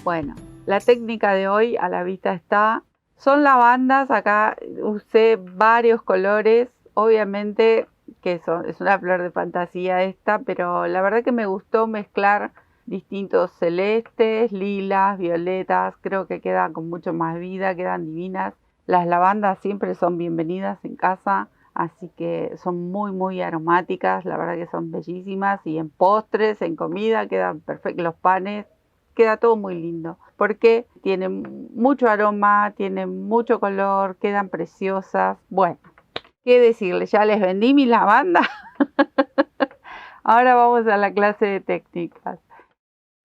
Bueno, la técnica de hoy a la vista está. Son lavandas, acá usé varios colores, obviamente que es una flor de fantasía esta, pero la verdad que me gustó mezclar distintos celestes, lilas, violetas, creo que quedan con mucho más vida, quedan divinas. Las lavandas siempre son bienvenidas en casa, así que son muy aromáticas, la verdad que son bellísimas y en postres, en comida quedan perfectos, los panes, queda todo muy lindo porque tienen mucho aroma, tienen mucho color, quedan preciosas. Bueno, qué decirles, ya les vendí mi lavanda. Ahora vamos a la clase de técnicas.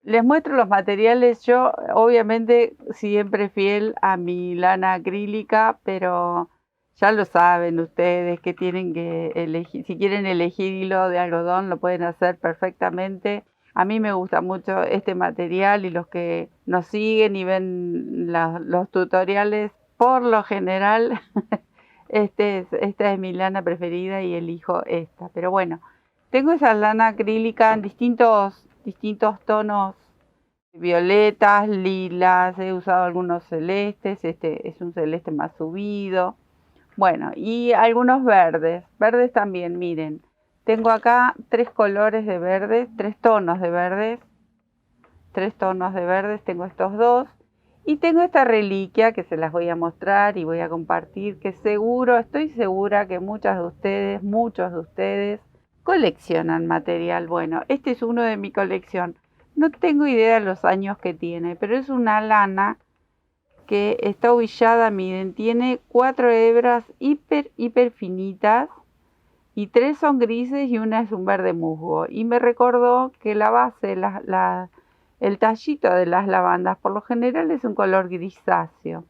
Les muestro los materiales. Yo obviamente siempre fiel a mi lana acrílica, pero ya lo saben ustedes que tienen que elegir. Si quieren elegir hilo de algodón lo pueden hacer perfectamente. A mí me gusta mucho este material y los que nos siguen y ven los tutoriales, por lo general, esta es mi lana preferida y elijo esta. Pero bueno, tengo esa lana acrílica en distintos tonos, violetas, lilas, he usado algunos celestes, este es un celeste más subido. Bueno, y algunos verdes también, miren. Tengo acá tres colores de verdes, tres tonos de verdes, tengo estos dos. Y tengo esta reliquia que se las voy a mostrar y voy a compartir, que estoy segura que muchos de ustedes coleccionan material. Bueno, este es uno de mi colección. No tengo idea de los años que tiene, pero es una lana que está ubillada, miren, tiene 4 hebras hiper finitas y 3 son grises y una es un verde musgo. Y me recordó que la base, el tallito de las lavandas por lo general es un color grisáceo,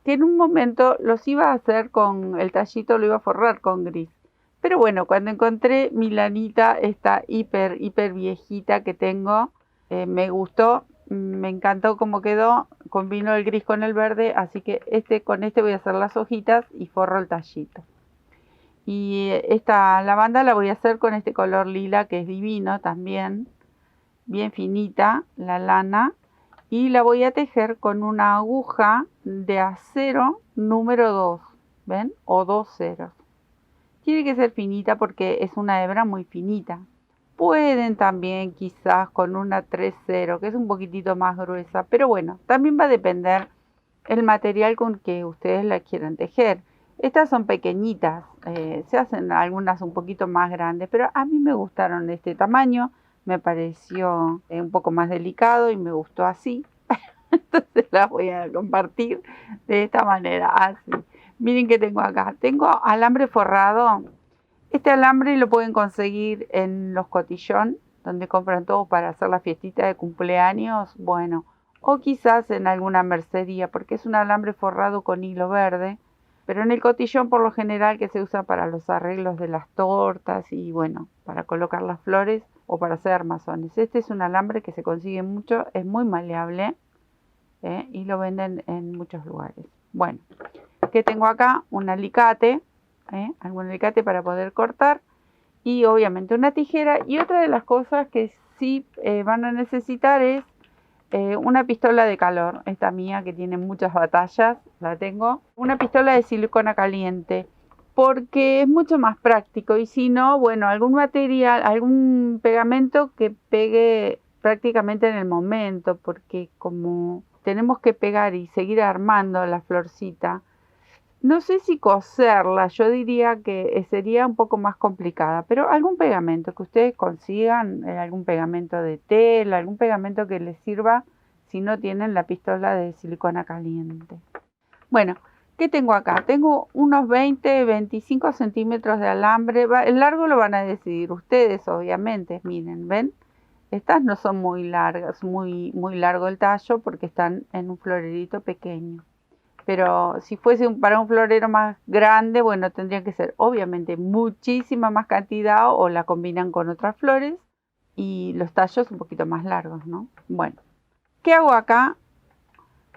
que en un momento los iba a hacer con el tallito, lo iba a forrar con gris. Pero bueno, cuando encontré mi lanita, esta hiper viejita que tengo, me gustó, me encantó cómo quedó, combinó el gris con el verde, así que con este voy a hacer las hojitas y forro el tallito. Y esta lavanda la voy a hacer con este color lila que es divino también, bien finita la lana, y la voy a tejer con una aguja de acero número 2, ¿ven? O 2 ceros. Tiene que ser finita porque es una hebra muy finita. Pueden también quizás con una 3-0, que es un poquitito más gruesa, pero bueno, también va a depender el material con que ustedes la quieran tejer. Estas son pequeñitas, se hacen algunas un poquito más grandes, pero a mí me gustaron de este tamaño, me pareció un poco más delicado y me gustó así. Entonces las voy a compartir de esta manera, así. Miren que tengo acá, tengo alambre forrado. Este alambre lo pueden conseguir en los cotillón, donde compran todo para hacer la fiestita de cumpleaños, bueno, o quizás en alguna mercería, porque es un alambre forrado con hilo verde, pero en el cotillón por lo general que se usa para los arreglos de las tortas y bueno, para colocar las flores o para hacer armazones. Este es un alambre que se consigue mucho, es muy maleable y lo venden en muchos lugares. Bueno, que tengo acá un alicate, algún alicate para poder cortar y obviamente una tijera, y otra de las cosas que sí van a necesitar es una pistola de calor, esta mía que tiene muchas batallas, la tengo, una pistola de silicona caliente, porque es mucho más práctico, y si no, bueno, algún material, algún pegamento que pegue prácticamente en el momento, porque como tenemos que pegar y seguir armando la florcita, no sé si coserla, yo diría que sería un poco más complicada, pero algún pegamento que ustedes consigan, algún pegamento de tela, algún pegamento que les sirva si no tienen la pistola de silicona caliente. Bueno, ¿qué tengo acá? Tengo unos 20-25 centímetros de alambre, el largo lo van a decidir ustedes, obviamente, miren, ¿ven? Estas no son muy largas, muy largo el tallo porque están en un florerito pequeño. Pero si fuese para un florero más grande, bueno, tendría que ser obviamente muchísima más cantidad o la combinan con otras flores y los tallos un poquito más largos, ¿no? Bueno, ¿qué hago acá?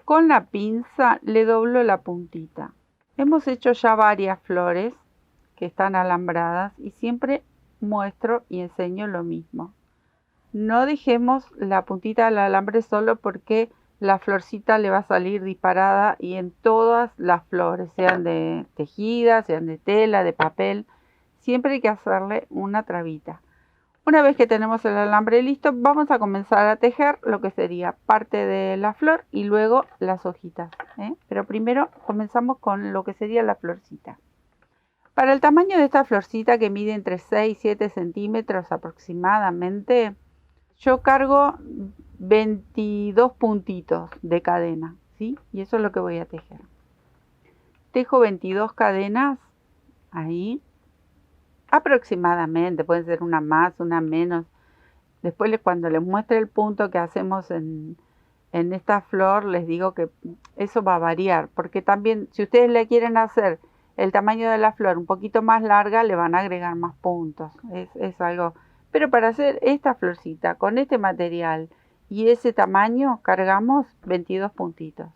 Con la pinza le doblo la puntita. Hemos hecho ya varias flores que están alambradas y siempre muestro y enseño lo mismo. No dejemos la puntita del alambre solo porque la florcita le va a salir disparada y en todas las flores, sean de tejida, sean de tela, de papel, siempre hay que hacerle una trabita. Una vez que tenemos el alambre listo, vamos a comenzar a tejer lo que sería parte de la flor y luego las hojitas, ¿eh? Pero primero comenzamos con lo que sería la florcita. Para el tamaño de esta florcita, que mide entre 6 y 7 centímetros aproximadamente, yo cargo 22 puntitos de cadena, ¿sí? Y eso es lo que voy a tejer. Tejo 22 cadenas ahí. Aproximadamente, puede ser una más, una menos. Después cuando les muestre el punto que hacemos en esta flor, les digo que eso va a variar. Porque también, si ustedes le quieren hacer el tamaño de la flor un poquito más larga, le van a agregar más puntos. Es algo. Pero para hacer esta florcita con este material y ese tamaño, cargamos 22 puntitos.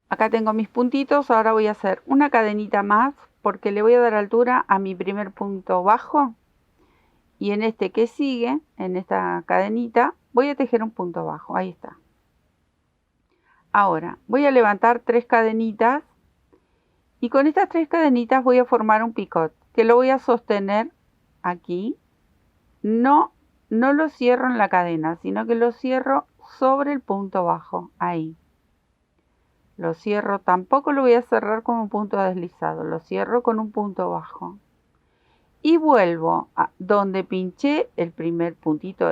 Acá tengo mis puntitos, ahora voy a hacer una cadenita más porque le voy a dar altura a mi primer punto bajo y en este que sigue, en esta cadenita, voy a tejer un punto bajo, ahí está. Ahora voy a levantar 3 cadenitas y con estas 3 cadenitas voy a formar un picot que lo voy a sostener aquí. No lo cierro en la cadena, sino que lo cierro sobre el punto bajo, ahí. Lo cierro, tampoco lo voy a cerrar con un punto deslizado, lo cierro con un punto bajo. Y vuelvo a donde pinché el primer puntito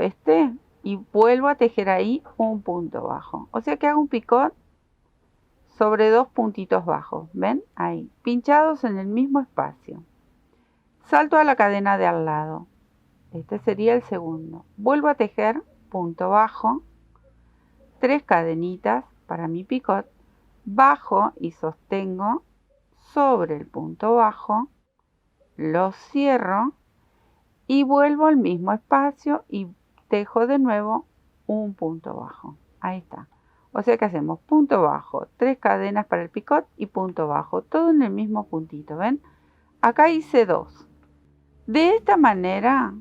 y vuelvo a tejer ahí un punto bajo. O sea que hago un picot sobre 2 puntitos bajos, ¿ven? Ahí, pinchados en el mismo espacio. Salto a la cadena de al lado. Este sería el segundo. Vuelvo a tejer punto bajo, 3 cadenitas para mi picot. Bajo y sostengo sobre el punto bajo, lo cierro y vuelvo al mismo espacio y tejo de nuevo un punto bajo. Ahí está. O sea que hacemos punto bajo, 3 cadenas para el picot y punto bajo, todo en el mismo puntito, ¿ven? Acá hice 2. De esta manera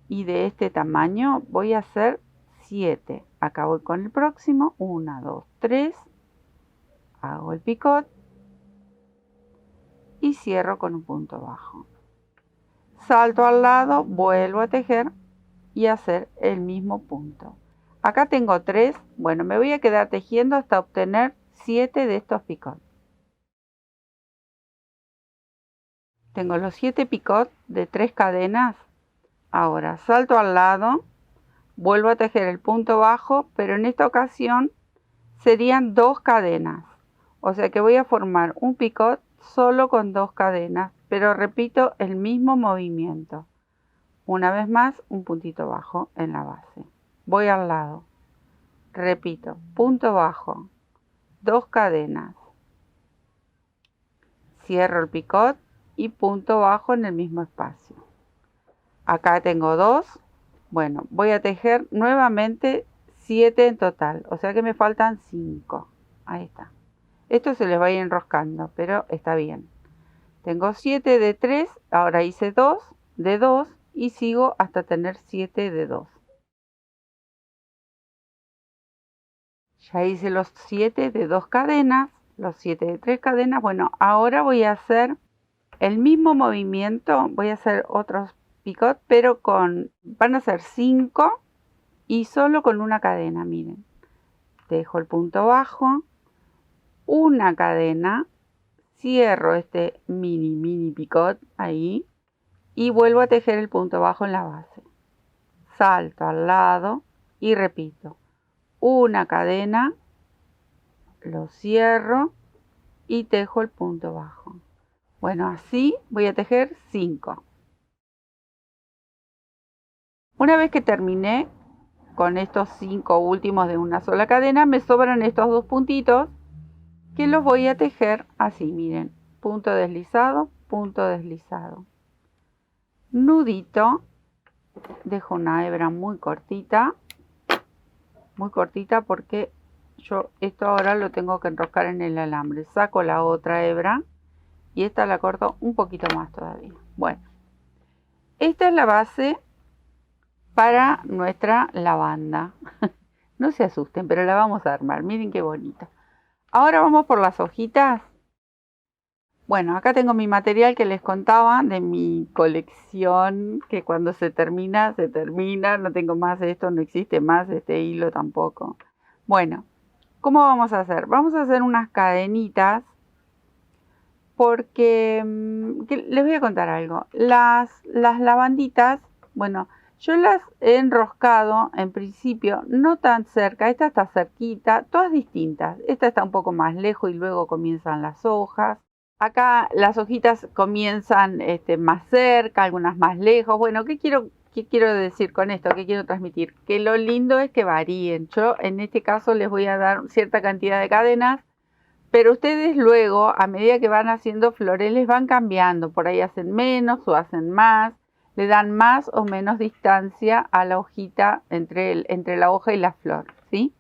y de este tamaño voy a hacer 7. Acá voy con el próximo, 1, 2, 3. Hago el picot y cierro con un punto bajo. Salto al lado, vuelvo a tejer y hacer el mismo punto. Acá tengo 3, bueno, me voy a quedar tejiendo hasta obtener 7 de estos picots. Tengo los 7 picots de 3 cadenas. Ahora salto al lado, vuelvo a tejer el punto bajo, pero en esta ocasión serían 2 cadenas. O sea que voy a formar un picot solo con 2 cadenas, pero repito el mismo movimiento. Una vez más, un puntito bajo en la base. Voy al lado. Repito, punto bajo, 2 cadenas. Cierro el picot y punto bajo en el mismo espacio. Acá tengo 2. Bueno, voy a tejer nuevamente 7 en total, o sea que me faltan 5. Ahí está. Esto se les va a ir enroscando, pero está bien. Tengo 7 de 3, ahora hice 2 de 2 y sigo hasta tener 7 de 2. Ya hice los 7 de 2 cadenas, los 7 de 3 cadenas. Bueno, ahora voy a hacer el mismo movimiento, voy a hacer otros picot, pero van a ser 5 y solo con una cadena, miren. Dejo el punto bajo, una cadena, cierro este mini picot ahí y vuelvo a tejer el punto bajo en la base. Salto al lado y repito, una cadena, lo cierro y tejo el punto bajo. Bueno, así voy a tejer 5. Una vez que terminé con estos 5 últimos de una sola cadena, me sobran estos 2 puntitos que los voy a tejer así, miren, punto deslizado, nudito, dejo una hebra muy cortita porque yo esto ahora lo tengo que enroscar en el alambre. Saco la otra hebra y esta la corto un poquito más todavía. Bueno, esta es la base para nuestra lavanda. No se asusten, pero la vamos a armar. Miren qué bonito. Ahora vamos por las hojitas. Bueno, acá tengo mi material que les contaba de mi colección, que cuando se termina, se termina. No tengo más de esto, no existe más este hilo tampoco. Bueno, ¿cómo vamos a hacer? Vamos a hacer unas cadenitas porque les voy a contar algo. Las lavanditas, bueno, yo las he enroscado en principio no tan cerca. Esta está cerquita, todas distintas. Esta está un poco más lejos y luego comienzan las hojas. Acá las hojitas comienzan más cerca, algunas más lejos. Bueno, ¿qué quiero decir con esto? ¿Qué quiero transmitir? Que lo lindo es que varíen. Yo en este caso les voy a dar cierta cantidad de cadenas, pero ustedes luego, a medida que van haciendo floreles, van cambiando. Por ahí hacen menos o hacen más. Le dan más o menos distancia a la hojita entre la hoja y la flor, ¿sí?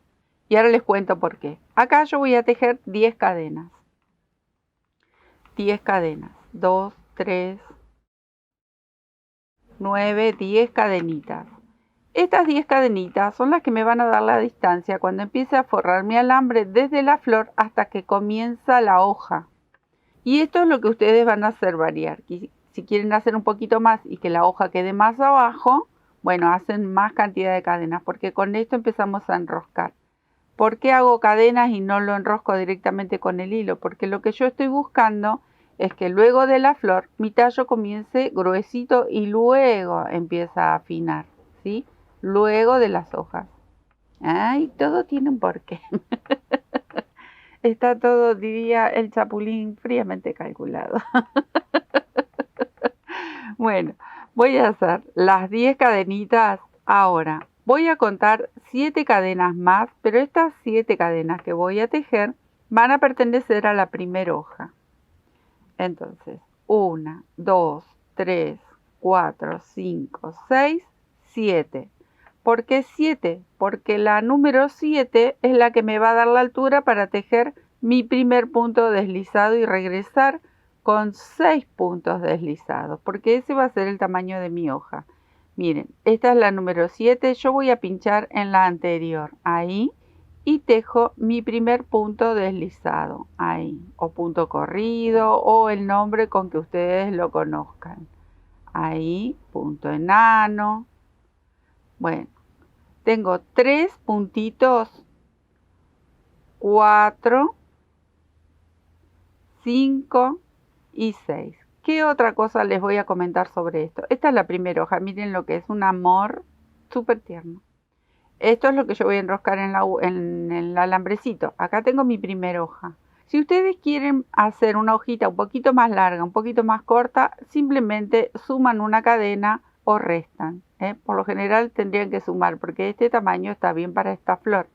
Y ahora les cuento por qué. Acá yo voy a tejer 10 cadenas. 10 cadenas, 2, 3, 9, 10 cadenitas. Estas 10 cadenitas son las que me van a dar la distancia cuando empiece a forrar mi alambre desde la flor hasta que comienza la hoja. Y esto es lo que ustedes van a hacer variar. Si quieren hacer un poquito más y que la hoja quede más abajo, bueno, hacen más cantidad de cadenas, porque con esto empezamos a enroscar. ¿Por qué hago cadenas y no lo enrosco directamente con el hilo? Porque lo que yo estoy buscando es que luego de la flor mi tallo comience gruesito y luego empieza a afinar, ¿sí? Luego de las hojas. Ay, todo tiene un porqué. Está todo, diría el chapulín, fríamente calculado. Bueno, voy a hacer las 10 cadenitas ahora. Voy a contar 7 cadenas más, pero estas 7 cadenas que voy a tejer van a pertenecer a la primera hoja. Entonces, 1, 2, 3, 4, 5, 6, 7. ¿Por qué 7? Porque la número 7 es la que me va a dar la altura para tejer mi primer punto deslizado y regresar con 6 puntos deslizados, porque ese va a ser el tamaño de mi hoja. Miren, esta es la número 7, yo voy a pinchar en la anterior, ahí, y tejo mi primer punto deslizado, ahí, o punto corrido, o el nombre con que ustedes lo conozcan. Ahí, punto enano. Bueno, tengo 3 puntitos, 4, 5 y 6. ¿Qué otra cosa les voy a comentar sobre esto? Esta es la primera hoja, miren lo que es un amor súper tierno. Esto es lo que yo voy a enroscar en el alambrecito. Acá tengo mi primera hoja. Si ustedes quieren hacer una hojita un poquito más larga, un poquito más corta, simplemente suman una cadena o restan. Por lo general tendrían que sumar porque este tamaño está bien para esta flor.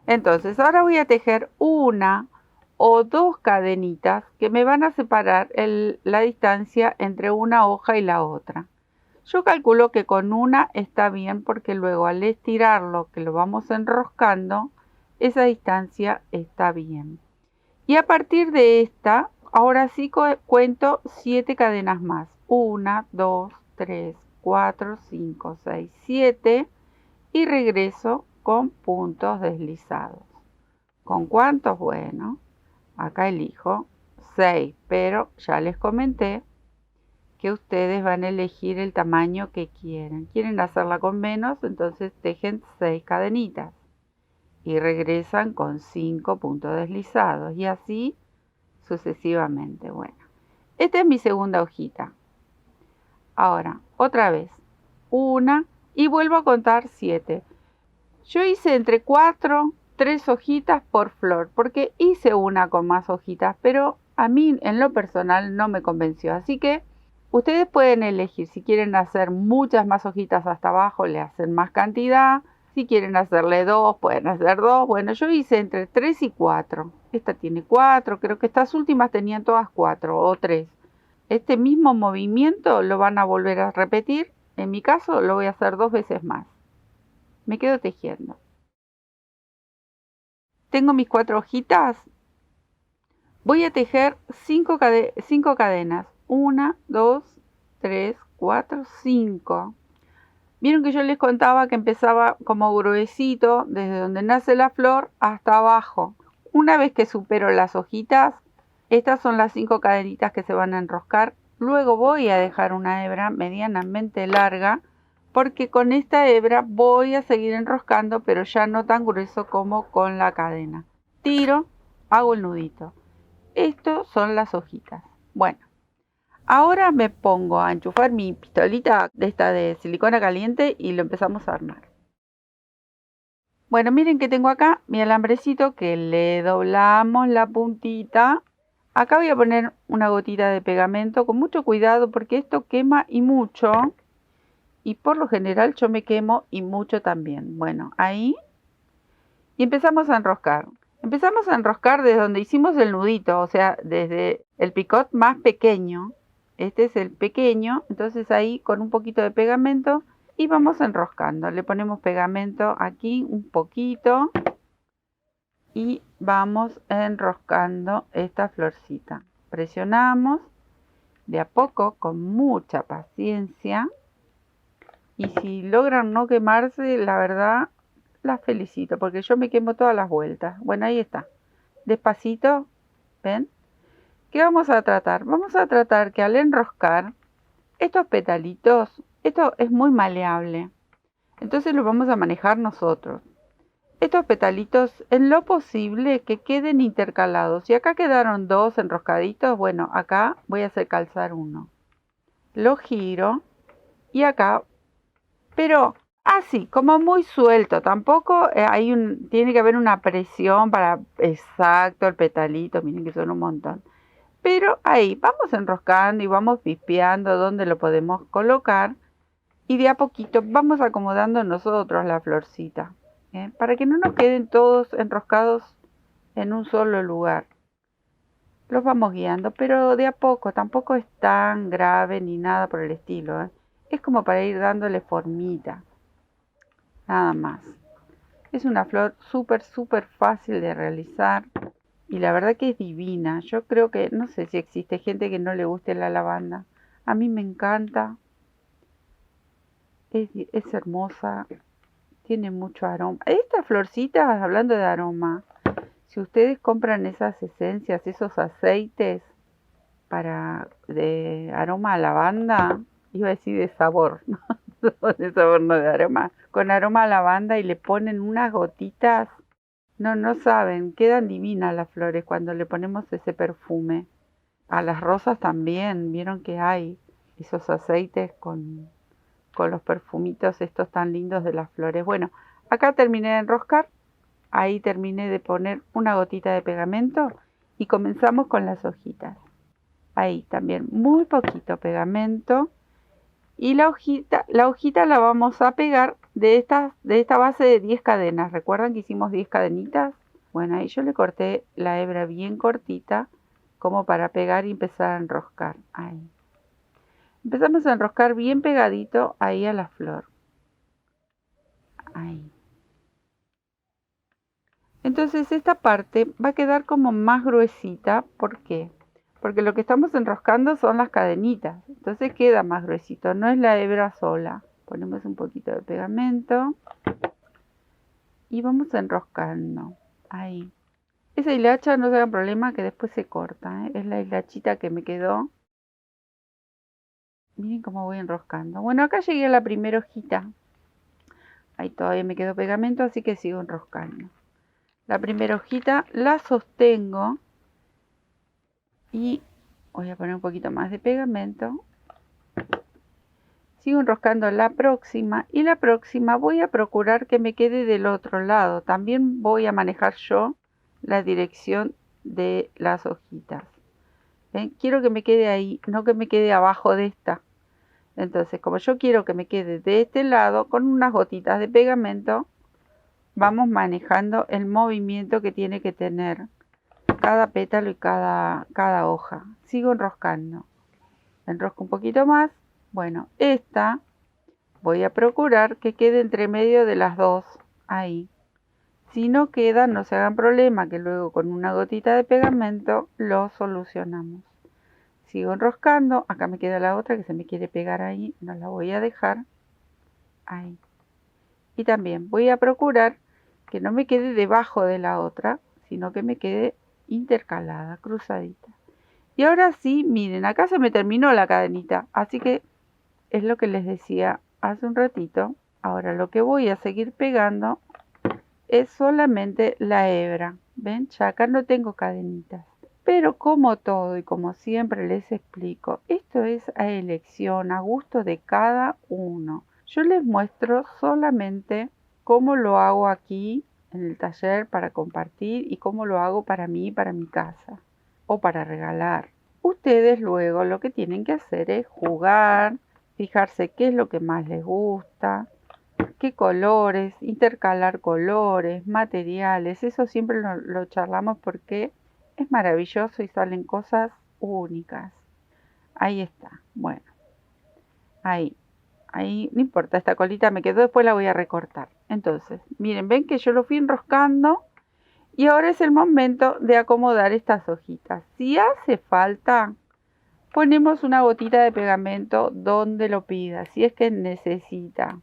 Entonces ahora voy a tejer una o 2 cadenitas que me van a separar la distancia entre una hoja y la otra. Yo calculo que con una está bien porque luego al estirarlo, que lo vamos enroscando, esa distancia está bien. Y a partir de esta, ahora sí cuento 7 cadenas más. 1, 2, 3, 4, 5, 6, 7 y regreso con puntos deslizados. ¿Con cuántos? Bueno, acá elijo 6, pero ya les comenté que ustedes van a elegir el tamaño que quieren. Quieren hacerla con menos, entonces tejen 6 cadenitas y regresan con 5 puntos deslizados y así sucesivamente. Bueno, esta es mi segunda hojita. Ahora, otra vez, una y vuelvo a contar 7. Yo hice entre 4, 3 hojitas por flor, porque hice una con más hojitas, pero a mí en lo personal no me convenció, así que ustedes pueden elegir si quieren hacer muchas más hojitas hasta abajo, le hacen más cantidad. Si quieren hacerle 2, pueden hacer 2. Bueno, yo hice entre 3 y 4. Esta tiene 4, creo que estas últimas tenían todas 4 o 3. Este mismo movimiento lo van a volver a repetir. En mi caso lo voy a hacer 2 veces más. Me quedo tejiendo. Tengo mis 4 hojitas. Voy a tejer 5 cadenas. 1, 2, 3, 4, 5. Vieron que yo les contaba que empezaba como gruesito desde donde nace la flor hasta abajo. Una vez que supero las hojitas, estas son las 5 cadenitas que se van a enroscar. Luego voy a dejar una hebra medianamente larga porque con esta hebra voy a seguir enroscando, pero ya no tan grueso como con la cadena. Tiro, hago el nudito. Estos son las hojitas. Bueno, ahora me pongo a enchufar mi pistolita de esta de silicona caliente y lo empezamos a armar. Bueno, miren que tengo acá mi alambrecito que le doblamos la puntita. Acá voy a poner una gotita de pegamento con mucho cuidado porque esto quema y mucho. Y por lo general yo me quemo y mucho también. Bueno, ahí. Y empezamos a enroscar. Empezamos a enroscar desde donde hicimos el nudito, o sea, desde el picot más pequeño. Este es el pequeño, entonces ahí con un poquito de pegamento y vamos enroscando. Le ponemos pegamento aquí un poquito y vamos enroscando esta florcita. Presionamos de a poco con mucha paciencia y si logran no quemarse, la verdad, las felicito porque yo me quemo todas las vueltas. Bueno, ahí está. Despacito, ¿ven? ¿Qué vamos a tratar? Vamos a tratar que al enroscar estos petalitos, esto es muy maleable, entonces lo vamos a manejar nosotros. Estos petalitos, en lo posible, que queden intercalados. Si acá quedaron dos enroscaditos, bueno, acá voy a hacer calzar uno. Lo giro y acá, pero así, como muy suelto. Tampoco tiene que haber una presión para exacto el petalito. Miren que son un montón. Pero ahí vamos enroscando y vamos pispeando donde lo podemos colocar. Y de a poquito vamos acomodando nosotros la florcita. Para que no nos queden todos enroscados en un solo lugar. Los vamos guiando, pero de a poco. Tampoco es tan grave ni nada por el estilo. Es como para ir dándole formita. Nada más. Es una flor súper fácil de realizar. Y la verdad que es divina. Yo creo que, no sé si existe gente que no le guste la lavanda. A mí me encanta. Es hermosa. Tiene mucho aroma. Estas florcitas, hablando de aroma, si ustedes compran esas esencias, esos aceites de aroma a lavanda, iba a decir de sabor, ¿no? De sabor, no de aroma. Con aroma a lavanda y le ponen unas gotitas. No saben, quedan divinas las flores cuando le ponemos ese perfume. A las rosas también, vieron que hay esos aceites con los perfumitos estos tan lindos de las flores. Bueno, acá terminé de enroscar, ahí terminé de poner una gotita de pegamento y comenzamos con las hojitas. Ahí también muy poquito pegamento y la hojita la vamos a pegar de esta base de 10 cadenas. ¿Recuerdan que hicimos 10 cadenitas? Bueno, ahí yo le corté la hebra bien cortita como para pegar y empezar a enroscar. Ahí. Empezamos a enroscar bien pegadito ahí a la flor. Ahí. Entonces esta parte va a quedar como más gruesita. ¿Por qué? Porque lo que estamos enroscando son las cadenitas. Entonces queda más gruesito. No es la hebra sola. Ponemos un poquito de pegamento. Y vamos enroscando. Ahí. Esa hilacha no se hagan problema que después se corta. Es la hilachita que me quedó. Miren cómo voy enroscando. Bueno, acá llegué a la primera hojita. Ahí todavía me quedó pegamento, así que sigo enroscando. La primera hojita la sostengo y voy a poner un poquito más de pegamento. Sigo enroscando la próxima y la próxima voy a procurar que me quede del otro lado. También voy a manejar yo la dirección de las hojitas. ¿Ven? Quiero que me quede ahí, no que me quede abajo de esta. Entonces, como yo quiero que me quede de este lado, con unas gotitas de pegamento, vamos manejando el movimiento que tiene que tener cada pétalo y cada hoja. Sigo enroscando. Enrosco un poquito más. Bueno, esta voy a procurar que quede entre medio de las dos. Ahí. Si no queda, no se hagan problema, que luego con una gotita de pegamento lo solucionamos. Sigo enroscando. Acá me queda la otra que se me quiere pegar ahí. No la voy a dejar. ahí. Y también voy a procurar que no me quede debajo de la otra, sino que me quede intercalada, cruzadita. Y ahora sí, miren, acá se me terminó la cadenita, así que es lo que les decía hace un ratito. Ahora lo que voy a seguir pegando es solamente la hebra. ¿Ven? Ya acá no tengo cadenitas. Pero como todo y como siempre les explico, esto es a elección, a gusto de cada uno. Yo les muestro solamente cómo lo hago aquí en el taller para compartir y cómo lo hago para mí y para mi casa o para regalar. Ustedes luego lo que tienen que hacer es jugar, fijarse qué es lo que más les gusta, qué colores, intercalar colores, materiales, eso siempre lo charlamos porque es maravilloso y salen cosas únicas. Ahí está, bueno, ahí, no importa, esta colita me quedó, después la voy a recortar. Entonces, miren, ven que yo lo fui enroscando y ahora es el momento de acomodar estas hojitas. Si hace falta, ponemos una gotita de pegamento donde lo pida, si es que necesita.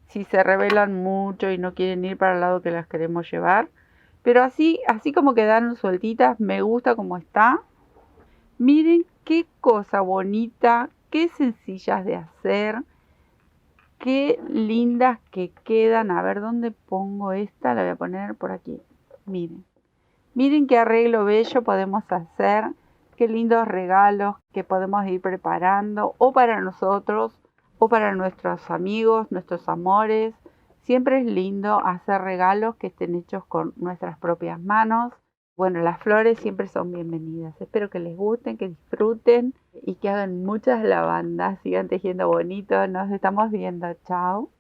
Si se rebelan mucho y no quieren ir para el lado que las queremos llevar. Pero así como quedaron sueltitas, me gusta como está. Miren qué cosa bonita, qué sencillas de hacer, qué lindas que quedan. A ver, ¿dónde pongo esta? La voy a poner por aquí. Miren, miren qué arreglo bello podemos hacer, qué lindos regalos que podemos ir preparando o para nosotros o para nuestros amigos, nuestros amores. Siempre es lindo hacer regalos que estén hechos con nuestras propias manos. Bueno, las flores siempre son bienvenidas. Espero que les gusten, que disfruten y que hagan muchas lavandas. Sigan tejiendo bonito. Nos estamos viendo. Chao.